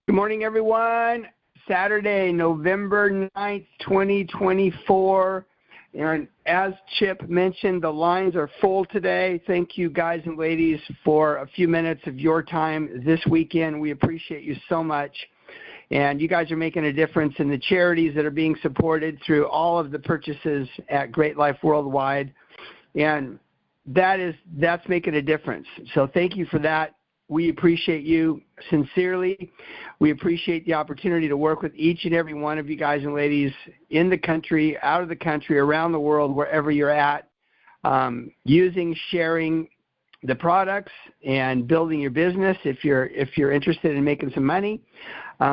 Good morning, everyone. Saturday, November 9th, 2024. And as Chip mentioned, the lines are full today. Thank you, guys and ladies, for a few minutes of your time this weekend. We appreciate you so much. And you guys are making a difference in the charities that are being supported through all of the purchases at Great Life Worldwide. And that's making a difference. So thank you for that. We appreciate you sincerely. We appreciate the opportunity to work with each and every one of you guys and ladies in the country, out of the country, around the world, wherever you're at, sharing the products and building your business if you're interested in making some money.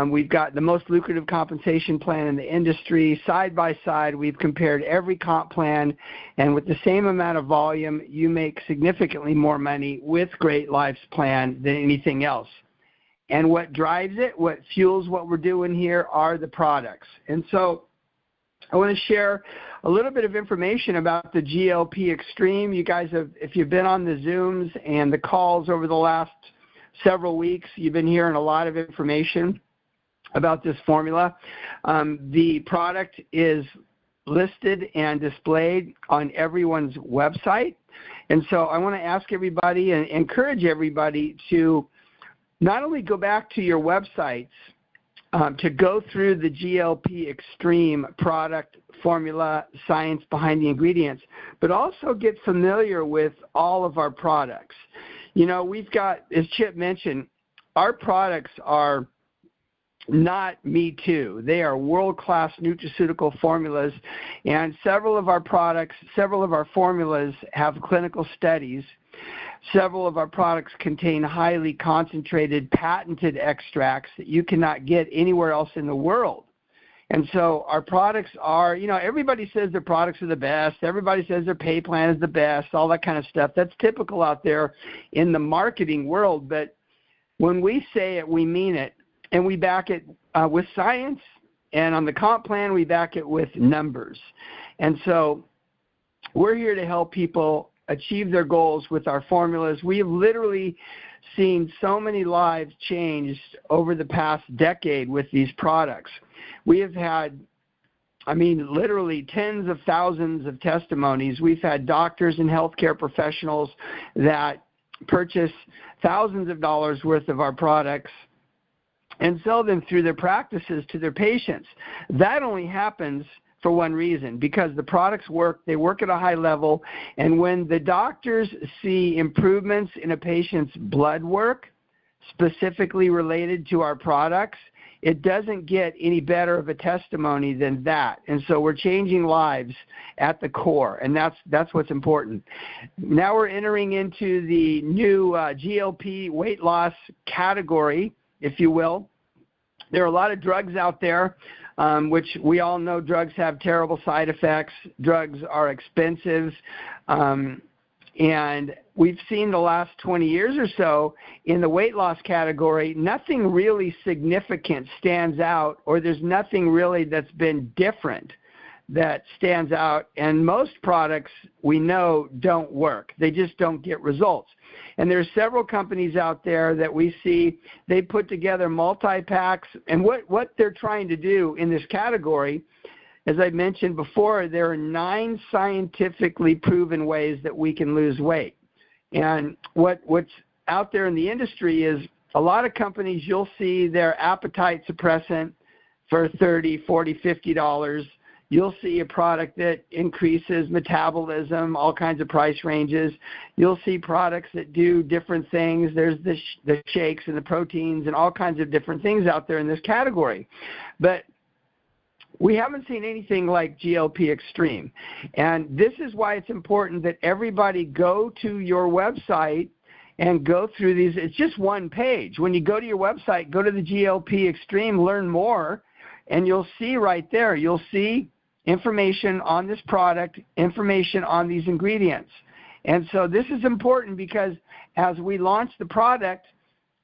We've got the most lucrative compensation plan in the industry. Side by side, we've compared every comp plan, and with the same amount of volume, you make significantly more money with Great Life's plan than anything else. And what drives it, what fuels what we're doing here are the products. And so I want to share a little bit of information about the GLP Extreme. You guys have, if you've been on the Zooms and the calls over the last several weeks, you've been hearing a lot of information about this formula. The product is listed and displayed on everyone's website. And so I want to ask everybody and encourage everybody to not only go back to your websites, to go through the GLP Extreme product formula, science behind the ingredients, but also get familiar with all of our products. You know, we've got, as Chip mentioned, our products are not me too. They are world-class nutraceutical formulas, and several of our formulas have clinical studies. Several of our products contain highly concentrated, patented extracts that you cannot get anywhere else in the world. And so our products are, you know, everybody says their products are the best. Everybody says their pay plan is the best, all that kind of stuff. That's typical out there in the marketing world. But when we say it, we mean it. And we back it with science. And on the comp plan, we back it with numbers. And so we're here to help people achieve their goals with our formulas. We've literally seen so many lives changed over the past decade with these products. We have had, literally tens of thousands of testimonies. We've had doctors and healthcare professionals that purchase thousands of dollars worth of our products and sell them through their practices to their patients. That only happens for one reason, because the products work, they work at a high level, and when the doctors see improvements in a patient's blood work, specifically related to our products, it doesn't get any better of a testimony than that. And so we're changing lives at the core, and that's what's important. Now we're entering into the new GLP weight loss category, if you will. There are a lot of drugs out there, which we all know drugs have terrible side effects. Drugs are expensive. And we've seen the last 20 years or so in the weight loss category, nothing really significant stands out, or there's nothing really that's been different that stands out. And most products we know don't work. They just don't get results. And there's several companies out there that we see, they put together multi-packs. And what they're trying to do in this category, as I mentioned before, there are 9 scientifically proven ways that we can lose weight. And what's out there in the industry is a lot of companies, you'll see their appetite suppressant for $30, $40, $50. You'll see a product that increases metabolism, all kinds of price ranges. You'll see products that do different things. There's the shakes and the proteins and all kinds of different things out there in this category. But we haven't seen anything like GLP Extreme. And this is why it's important that everybody go to your website and go through these. It's just one page. When you go to your website, go to the GLP Extreme, learn more, and you'll see right there, you'll see information on this product, information on these ingredients. And so this is important because as we launch the product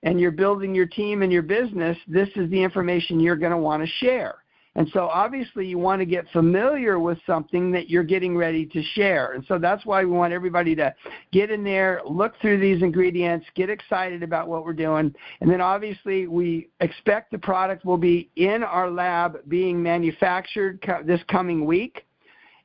and you're building your team and your business, this is the information you're going to want to share. And so obviously you want to get familiar with something that you're getting ready to share. And so that's why we want everybody to get in there, look through these ingredients, get excited about what we're doing. And then obviously we expect the product will be in our lab being manufactured this coming week.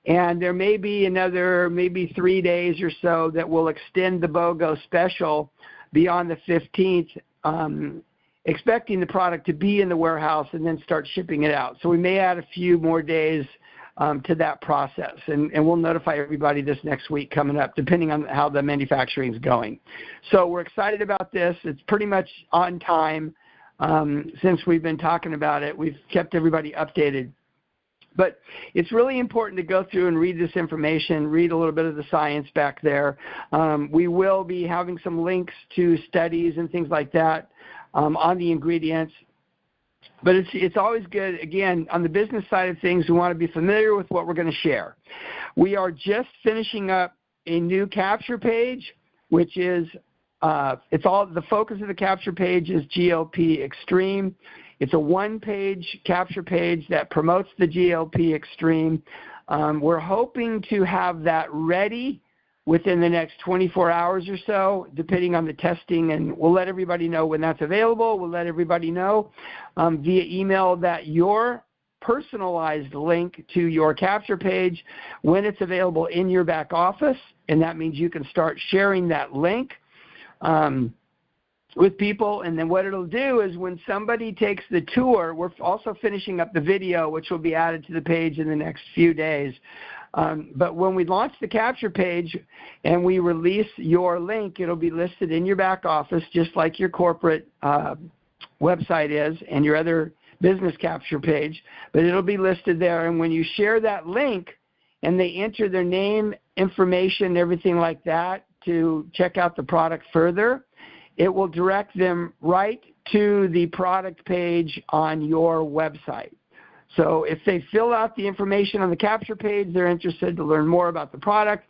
And there may be another maybe 3 days or so that will extend the BOGO special beyond the 15th, expecting the product to be in the warehouse and then start shipping it out. So we may add a few more days to that process, and we'll notify everybody this next week coming up, depending on how the manufacturing is going. So we're excited about this. It's pretty much on time since we've been talking about it. We've kept everybody updated. But it's really important to go through and read this information, read a little bit of the science back there. We will be having some links to studies and things like that on the ingredients. But it's always good, again, on the business side of things, we want to be familiar with what we're going to share. We are just finishing up a new capture page, which is, the focus of the capture page is GLP Extreme. It's a one-page capture page that promotes the GLP Extreme. We're hoping to have that ready within the next 24 hours or so, depending on the testing, and we'll let everybody know when that's available. We'll let everybody know via email that your personalized link to your capture page when it's available in your back office, and that means you can start sharing that link with people. And then what it'll do is when somebody takes the tour, we're also finishing up the video, which will be added to the page in the next few days. But when we launch the capture page and we release your link, it'll be listed in your back office, just like your corporate website is and your other business capture page. But it'll be listed there. And when you share that link and they enter their name, information, everything like that to check out the product further, it will direct them right to the product page on your website. So if they fill out the information on the capture page, they're interested to learn more about the product,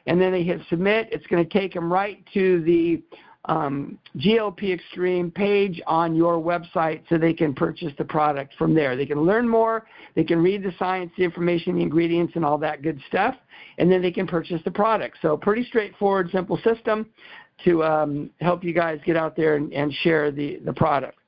and then they hit submit, it's going to take them right to the GLP Extreme page on your website so they can purchase the product from there. They can learn more, they can read the science, the information, the ingredients, and all that good stuff, and then they can purchase the product. So pretty straightforward, simple system to help you guys get out there and share the product.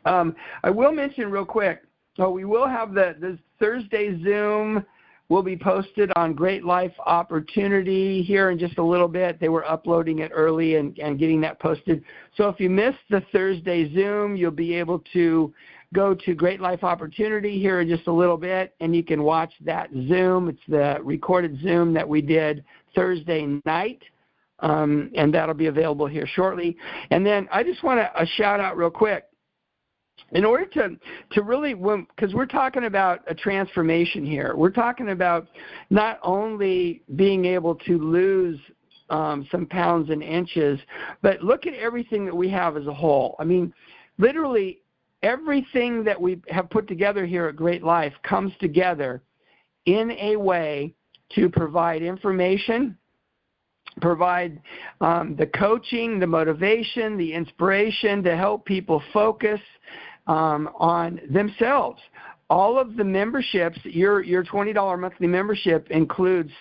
I will mention real quick, we will have the Thursday Zoom will be posted on Great Life Opportunity here in just a little bit. They were uploading it early and getting that posted. So if you missed the Thursday Zoom, you'll be able to go to Great Life Opportunity here in just a little bit, and you can watch that Zoom. It's the recorded Zoom that we did Thursday night. And that'll be available here shortly. And then I just want to shout out real quick. In order to really, because we're talking about a transformation here, we're talking about not only being able to lose some pounds and inches, but look at everything that we have as a whole. I mean, literally everything that we have put together here at Great Life comes together in a way to provide information, provide the coaching, the motivation, the inspiration to help people focus on themselves. All of the memberships, your $20 monthly membership includes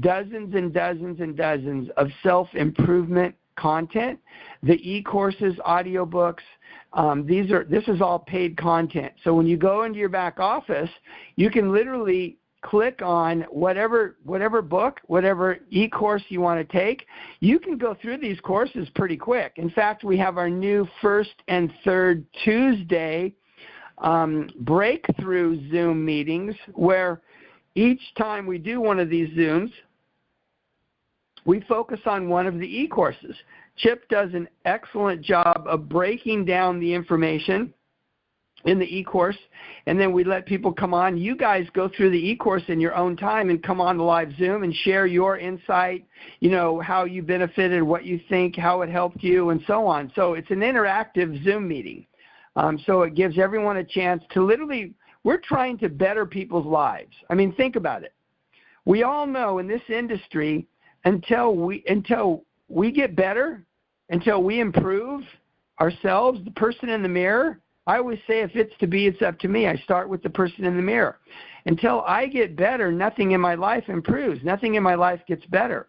dozens and dozens and dozens of self-improvement content, the e-courses, audiobooks. This is all paid content. So when you go into your back office, you can literally click on whatever book, whatever e-course you want to take. You can go through these courses pretty quick. In fact, we have our new first and third Tuesday breakthrough Zoom meetings, where each time we do one of these Zooms, we focus on one of the e-courses. Chip does an excellent job of breaking down the information in the e-course, and then we let people come on. You guys go through the e-course in your own time and come on the live Zoom and share your insight, how you benefited, what you think, how it helped you, and so on. So it's an interactive Zoom meeting. So it gives everyone a chance to literally, we're trying to better people's lives. I mean, think about it. We all know in this industry, until we get better, until we improve ourselves, the person in the mirror, I always say if it's to be, it's up to me. I start with the person in the mirror. Until I get better, nothing in my life improves. Nothing in my life gets better.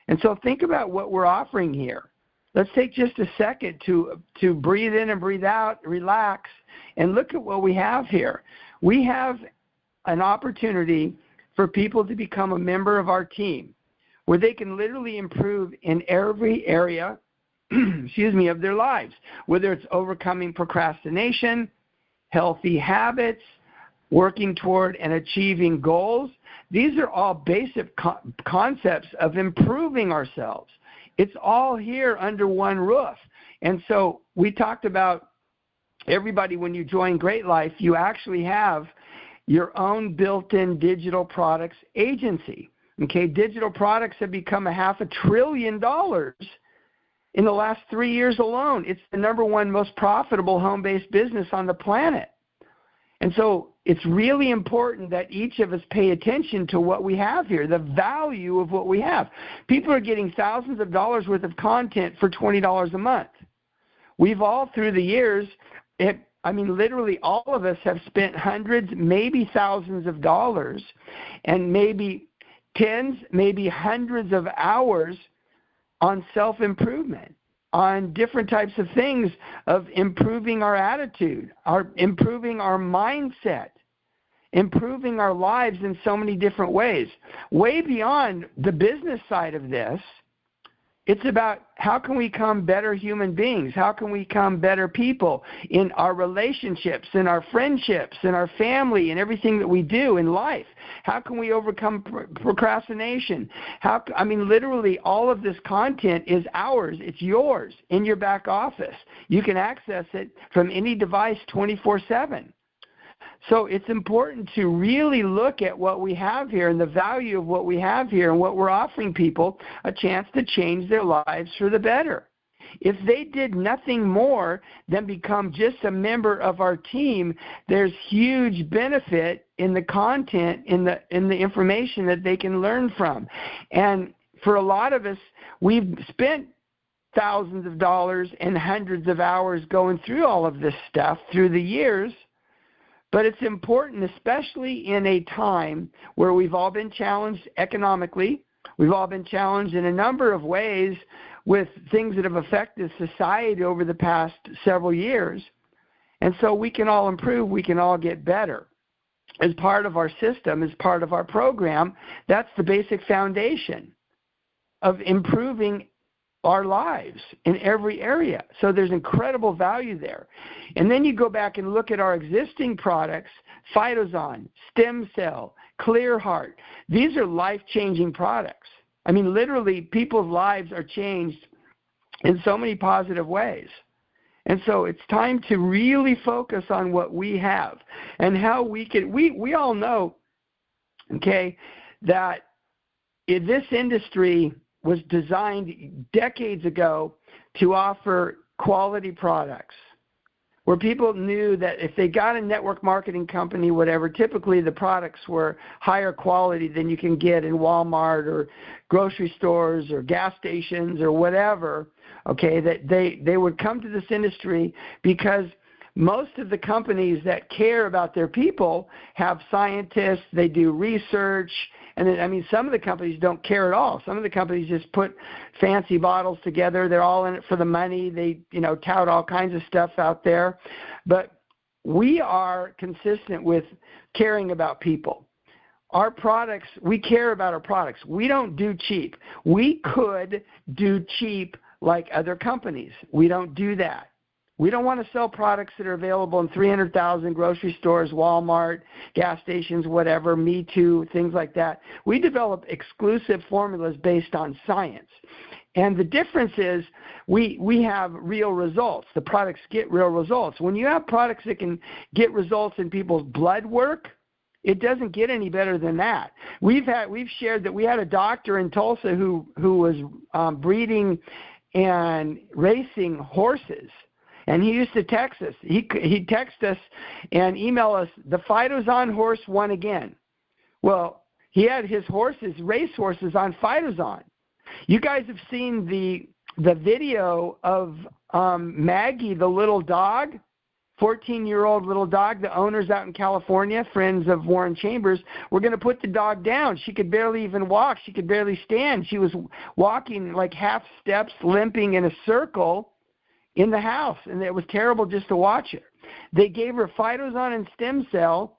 And so think about what we're offering here. Let's take just a second to breathe in and breathe out, relax, and look at what we have here. We have an opportunity for people to become a member of our team where they can literally improve in every area of their lives, whether it's overcoming procrastination, healthy habits, working toward and achieving goals. These are all basic concepts of improving ourselves. It's all here under one roof. And so we talked about everybody, when you join Great Life, you actually have your own built-in digital products agency. Okay, digital products have become $500 billion in the last 3 years alone. It's the number one most profitable home-based business on the planet. And so it's really important that each of us pay attention to what we have here, the value of what we have. People are getting thousands of dollars worth of content for $20 a month. We've all, through the years, literally all of us have spent hundreds, maybe thousands of dollars, and maybe tens, maybe hundreds of hours on self-improvement, on different types of things of improving our attitude, improving our mindset, improving our lives in so many different ways. Way beyond the business side of this, it's about how can we become better human beings? How can we become better people in our relationships, in our friendships, in our family, and everything that we do in life? How can we overcome procrastination? Literally all of this content is ours. It's yours in your back office. You can access it from any device 24/7. So it's important to really look at what we have here and the value of what we have here and what we're offering people a chance to change their lives for the better. If they did nothing more than become just a member of our team, there's huge benefit in the content, in the information that they can learn from. And for a lot of us, we've spent thousands of dollars and hundreds of hours going through all of this stuff through the years. But it's important, especially in a time where we've all been challenged economically, we've all been challenged in a number of ways with things that have affected society over the past several years. And so we can all improve, we can all get better. As part of our system, as part of our program, that's the basic foundation of improving our lives in every area. So there's incredible value there. And then you go back and look at our existing products, Phytozon, Stem Cell, ClearHeart. These are life-changing products. Literally, people's lives are changed in so many positive ways. And so it's time to really focus on what we have and how we can, we all know, okay, that in this industry was designed decades ago to offer quality products, where people knew that if they got a network marketing company, whatever, typically the products were higher quality than you can get in Walmart or grocery stores or gas stations or whatever, okay, that they would come to this industry because most of the companies that care about their people have scientists, they do research, and then, some of the companies don't care at all. Some of the companies just put fancy bottles together. They're all in it for the money. They, tout all kinds of stuff out there. But we are consistent with caring about people. Our products, we care about our products. We don't do cheap. We could do cheap like other companies. We don't do that. We don't want to sell products that are available in 300,000 grocery stores, Walmart, gas stations, whatever, Me Too, things like that. We develop exclusive formulas based on science. And the difference is we have real results. The products get real results. When you have products that can get results in people's blood work, it doesn't get any better than that. We've shared that we had a doctor in Tulsa who was breeding and racing horses. And he used to text us. He'd text us and email us, the Phytozon horse won again. Well, he had his horses, race horses, on Phytozon. You guys have seen the video of Maggie, the little dog. 14-year-old little dog. The owner's out in California, friends of Warren Chambers. We're going to put the dog down. She could barely even walk. She could barely stand. She was walking like half steps, limping in a circle in the house, and it was terrible just to watch her. They gave her Phytosan and stem cell,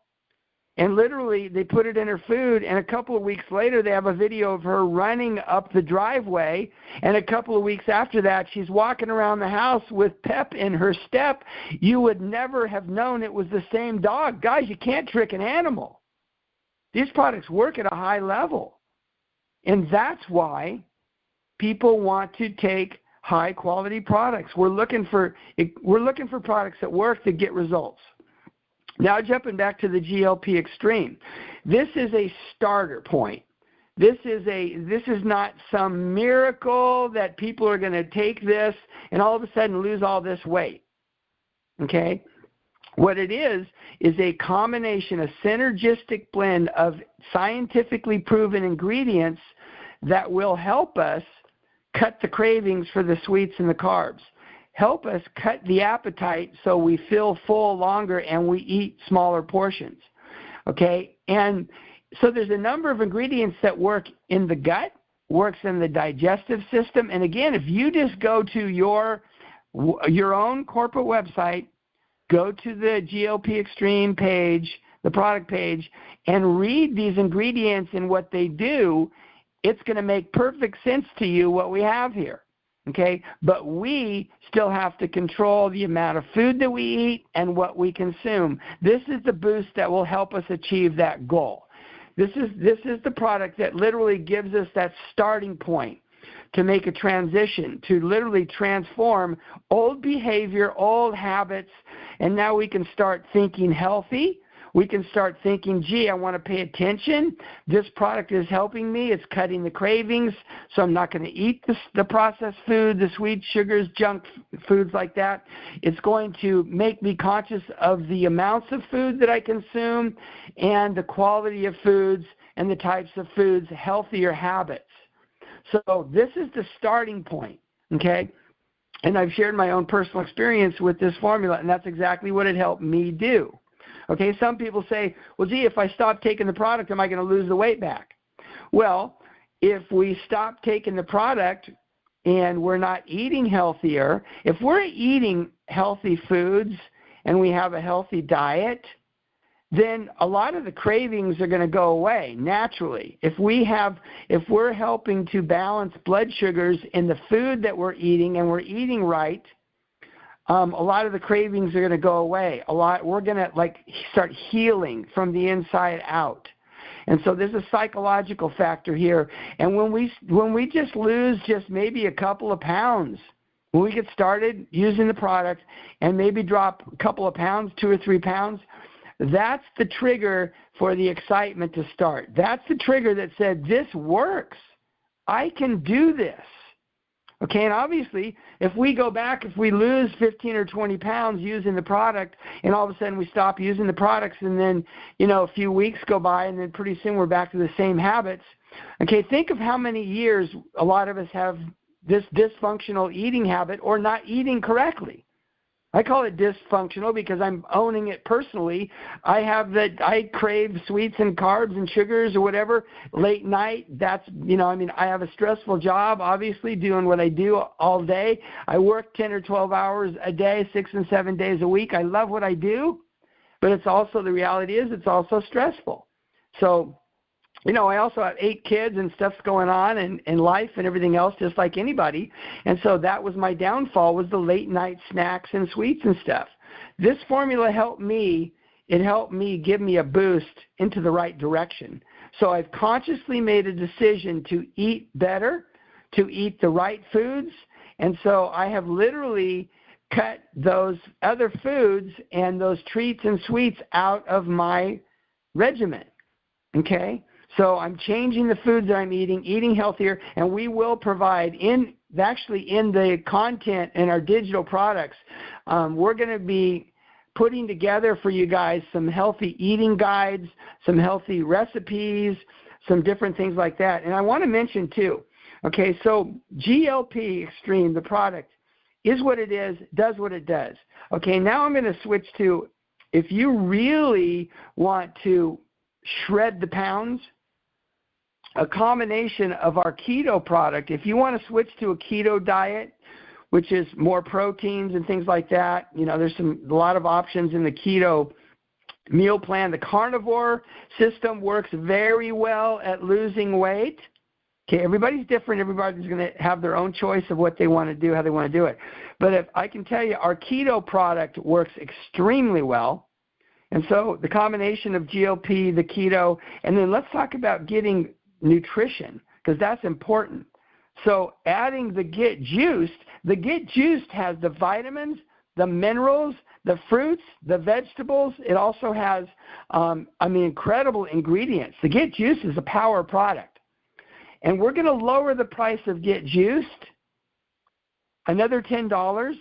and literally they put it in her food, and a couple of weeks later they have a video of her running up the driveway, and a couple of weeks after that she's walking around the house with pep in her step. You would never have known it was the same dog. Guys, you can't trick an animal. These products work at a high level, and that's why people want to take high quality products. We're looking for products that work, that get results. Now jumping back to the GLP Extreme. This is a starter point. This is not some miracle that people are going to take this and all of a sudden lose all this weight. Okay? What it is a combination, a synergistic blend of scientifically proven ingredients that will help us cut the cravings for the sweets and the carbs, help us cut the appetite so we feel full longer and we eat smaller portions, okay? And so there's a number of ingredients that work in the gut, works in the digestive system, and again, if you just go to your own corporate website, go to the GLP Extreme page, the product page, and read these ingredients and what they do, it's going to make perfect sense to you what we have here, okay? But we still have to control the amount of food that we eat and what we consume. This is the boost that will help us achieve that goal. This is the product that literally gives us that starting point to make a transition, to literally transform old behavior, old habits, and now we can start thinking healthy. We can start thinking, gee, I want to pay attention. This product is helping me. It's cutting the cravings, so I'm not going to eat the processed food, the sweet sugars, junk foods like that. It's going to make me conscious of the amounts of food that I consume and the quality of foods and the types of foods, healthier habits. So this is the starting point, okay? And I've shared my own personal experience with this formula, and that's exactly what it helped me do. Okay, some people say, well, gee, if I stop taking the product, am I going to lose the weight back? Well, if we stop taking the product and we're not eating healthier, if we're eating healthy foods and we have a healthy diet, then a lot of the cravings are going to go away naturally. If we're helping to balance blood sugars in the food that we're eating and we're eating right, a lot of the cravings are going to go away. We're going to start healing from the inside out. And so there's a psychological factor here. And when we just lose just maybe a couple of pounds, when we get started using the product and maybe drop a couple of pounds, 2 or 3 pounds, that's the trigger for the excitement to start. That's the trigger that said, this works. I can do this. Okay, and obviously, if we go back, if we lose 15 or 20 pounds using the product, and all of a sudden we stop using the products, and then, a few weeks go by, and then pretty soon we're back to the same habits. Okay, think of how many years a lot of us have this dysfunctional eating habit or not eating correctly. I call it dysfunctional because I'm owning it personally. I crave sweets and carbs and sugars or whatever late night. That's, I have a stressful job, obviously, doing what I do all day. I work 10 or 12 hours a day, 6 and 7 days a week. I love what I do, but it's also, the reality is it's also stressful. So, I also have 8 kids and stuff's going on in life and everything else, just like anybody. And so that was my downfall, was the late night snacks and sweets and stuff. This formula helped me. It helped me give me a boost into the right direction. So I've consciously made a decision to eat better, to eat the right foods. And so I have literally cut those other foods and those treats and sweets out of my regimen. Okay? So I'm changing the foods that I'm eating healthier, and we will provide in the content in our digital products, we're going to be putting together for you guys some healthy eating guides, some healthy recipes, some different things like that. And I want to mention too, okay, so GLP Extreme, the product, is what it is, does what it does. Okay, now I'm going to switch to, if you really want to shred the pounds, a combination of our keto product, if you want to switch to a keto diet, which is more proteins and things like that, there's a lot of options in the keto meal plan. The carnivore system works very well at losing weight. Okay, everybody's different. Everybody's going to have their own choice of what they want to do, how they want to do it. But if I can tell you, our keto product works extremely well. And so the combination of GLP, the keto, and then let's talk about getting nutrition, because that's important. So adding the Get Juiced has the vitamins, the minerals, the fruits, the vegetables. It also has, incredible ingredients. The Get Juiced is a power product. And we're going to lower the price of Get Juiced, another $10.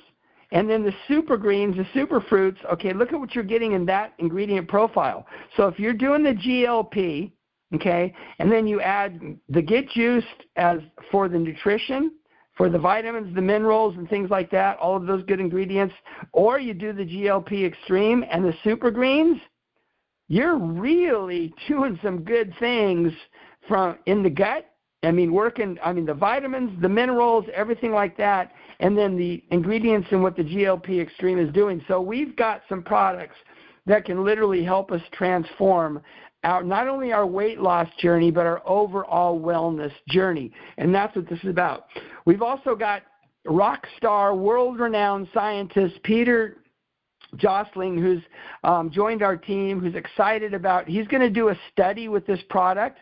And then the super greens, the super fruits, okay, look at what you're getting in that ingredient profile. So if you're doing the GLP, okay, and then you add the Get Juiced as for the nutrition, for the vitamins, the minerals, and things like that, all of those good ingredients, or you do the GLP Extreme and the super greens, you're really doing some good things in the gut. The vitamins, the minerals, everything like that, and then the ingredients and what the GLP Extreme is doing. So we've got some products that can literally help us transform not only our weight loss journey, but our overall wellness journey. And that's what this is about. We've also got rock star, world-renowned scientist Peter Jostling, who's joined our team, who's excited he's going to do a study with this product.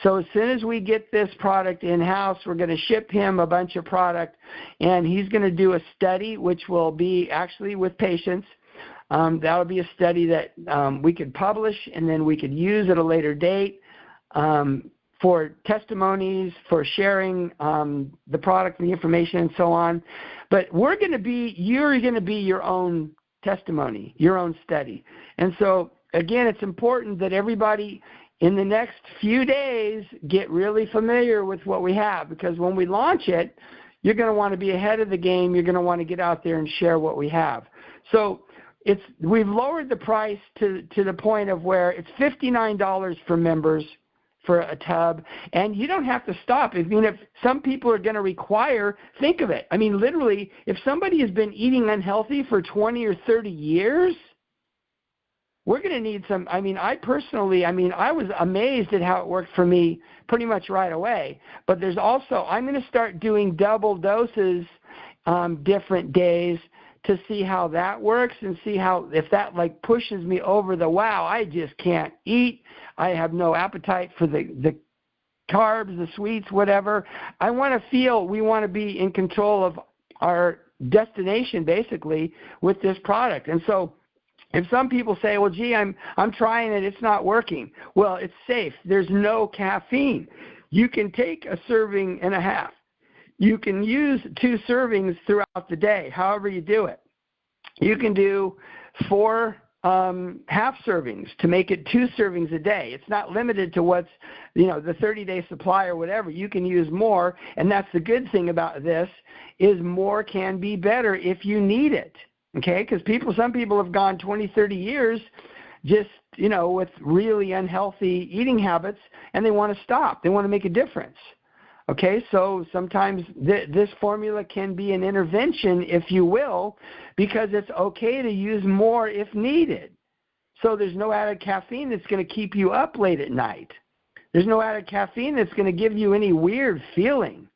So as soon as we get this product in-house, we're going to ship him a bunch of product, and he's going to do a study, which will be actually with patients. That'll be a study that we could publish, and then we could use at a later date for testimonies, for sharing the product and the information and so on. But you're going to be your own testimony, your own study. And so, again, it's important that everybody in the next few days get really familiar with what we have, because when we launch it, you're going to want to be ahead of the game. You're going to want to get out there and share what we have. So we've lowered the price to the point of where it's $59 for members for a tub, and you don't have to stop. If some people are going to require, think of it. Literally, if somebody has been eating unhealthy for 20 or 30 years, we're going to need some. I was amazed at how it worked for me pretty much right away. But there's also, I'm going to start doing double doses different days to see how that works and see if that pushes me over the wow, I just can't eat. I have no appetite for the carbs, the sweets, whatever. We want to be in control of our destination basically with this product. And so if some people say, well, gee, I'm trying it, it's not working. Well, it's safe. There's no caffeine. You can take a serving and a half. You can use 2 servings throughout the day, however you do it. You can do 4 half servings to make it 2 servings a day. It's not limited to what's, the 30-day supply or whatever. You can use more, and that's the good thing about this, is more can be better if you need it. Okay, because some people have gone 20, 30 years just, with really unhealthy eating habits, and they want to stop. They want to make a difference. Okay, so sometimes this formula can be an intervention, if you will, because it's okay to use more if needed. So there's no added caffeine that's going to keep you up late at night. There's no added caffeine that's going to give you any weird feeling.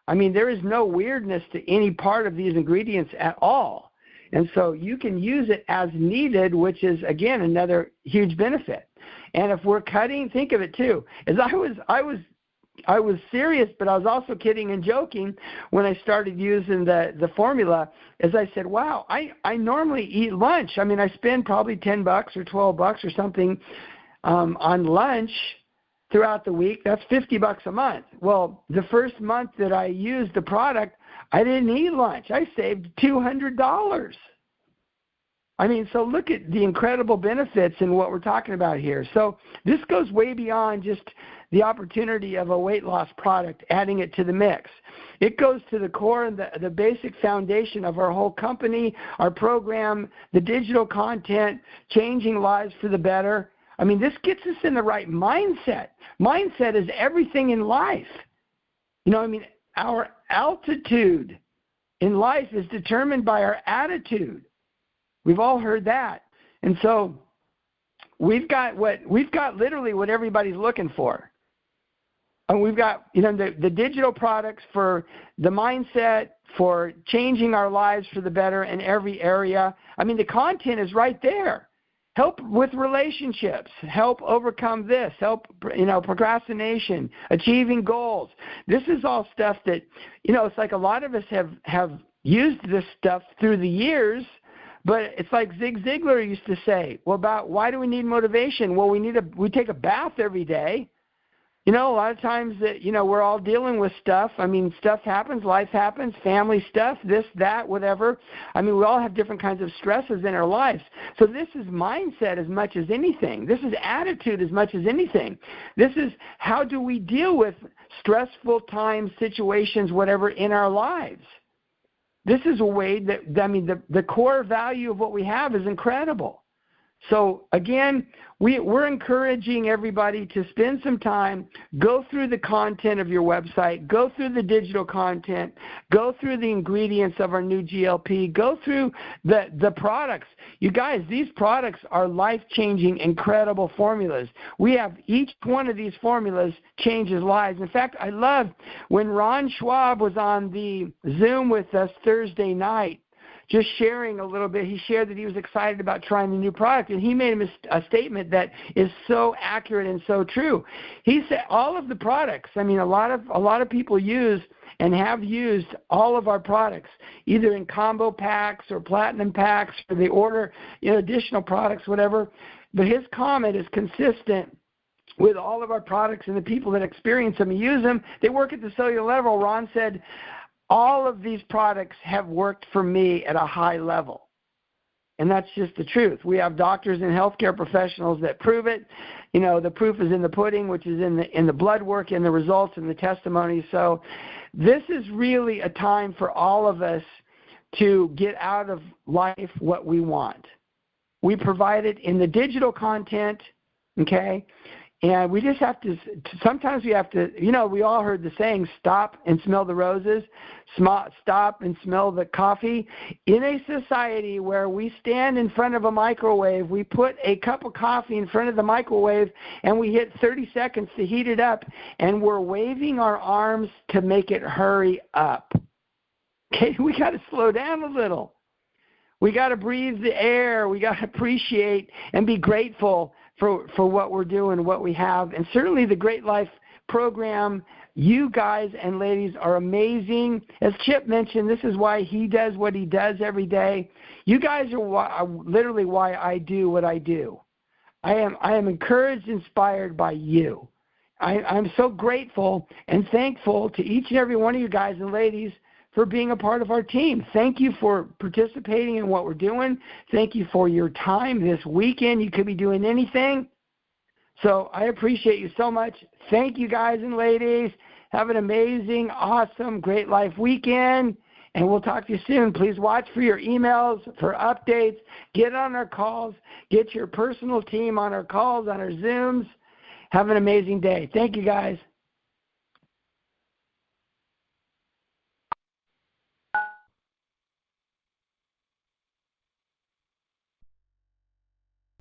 There is no weirdness to any part of these ingredients at all. And so you can use it as needed, which is, again, another huge benefit. And if we're cutting, think of it too. As I was serious, but I was also kidding and joking when I started using the formula. As I said, wow, I normally eat lunch. I spend probably $10 or $12 or something on lunch throughout the week. That's $50 a month. Well, the first month that I used the product, I didn't eat lunch. I saved $200. I mean, so look at the incredible benefits in what we're talking about here. So this goes way beyond just the opportunity of a weight loss product, adding it to the mix. It goes to the core and the basic foundation of our whole company, our program, the digital content, changing lives for the better. I mean, this gets us in the right mindset. Mindset is everything in life. You know, I mean, our altitude in life is determined by our attitude. We've all heard that. And so we've got literally what everybody's looking for. And we've got, you know, the digital products for the mindset, for changing our lives for the better in every area. I mean, the content is right there. Help with relationships, help overcome this, help, you know, procrastination, achieving goals. This is all stuff that, you know, it's like a lot of us have used this stuff through the years, but it's like Zig Ziglar used to say, well, about why do we need motivation? Well, we take a bath every day. You know, a lot of times that, you know, we're all dealing with stuff. I mean, stuff happens, life happens, family stuff, this, that, whatever. I mean, we all have different kinds of stresses in our lives. So this is mindset as much as anything. This is attitude as much as anything. This is how do we deal with stressful times, situations, whatever, in our lives. This is a way that, I mean, the core value of what we have is incredible. So, again, we're encouraging everybody to spend some time, go through the content of your website, go through the digital content, go through the ingredients of our new GLP, go through the products. You guys, these products are life-changing, incredible formulas. We have each one of these formulas changes lives. In fact, I love when Ron Schwab was on the Zoom with us Thursday night, just sharing a little bit. He shared that he was excited about trying the new product, and he made a statement that is so accurate and so true. He said all of the products, I mean, a lot of people use and have used all of our products, either in combo packs or platinum packs, or they order, you know, additional products, whatever. But his comment is consistent with all of our products and the people that experience them and use them. They work at the cellular level. Ron said, all of these products have worked for me at a high level. And that's just the truth. We have doctors and healthcare professionals that prove it. You know, the proof is in the pudding, which is in the blood work and the results and the testimony. So this is really a time for all of us to get out of life what we want. We provide it in the digital content, okay? And we just have to, sometimes we have to, you know, we all heard the saying, stop and smell the roses, stop and smell the coffee. In a society where we stand in front of a microwave, we put a cup of coffee in front of the microwave and we hit 30 seconds to heat it up, and we're waving our arms to make it hurry up. Okay, we got to slow down a little. We got to breathe the air. We got to appreciate and be grateful for what we're doing, what we have. And certainly the Great Life program, you guys and ladies are amazing. As Chip mentioned, this is why he does what he does every day. You guys are literally why I do what I do. I am encouraged, inspired by you. I'm so grateful and thankful to each and every one of you guys and ladies for being a part of our team. Thank you for participating in what we're doing. Thank you for your time this weekend. You could be doing anything. So I appreciate you so much. Thank you, guys and ladies. Have an amazing, awesome, Great Life weekend, and we'll talk to you soon. Please watch for your emails, for updates. Get on our calls. Get your personal team on our calls, on our Zooms. Have an amazing day. Thank you, guys.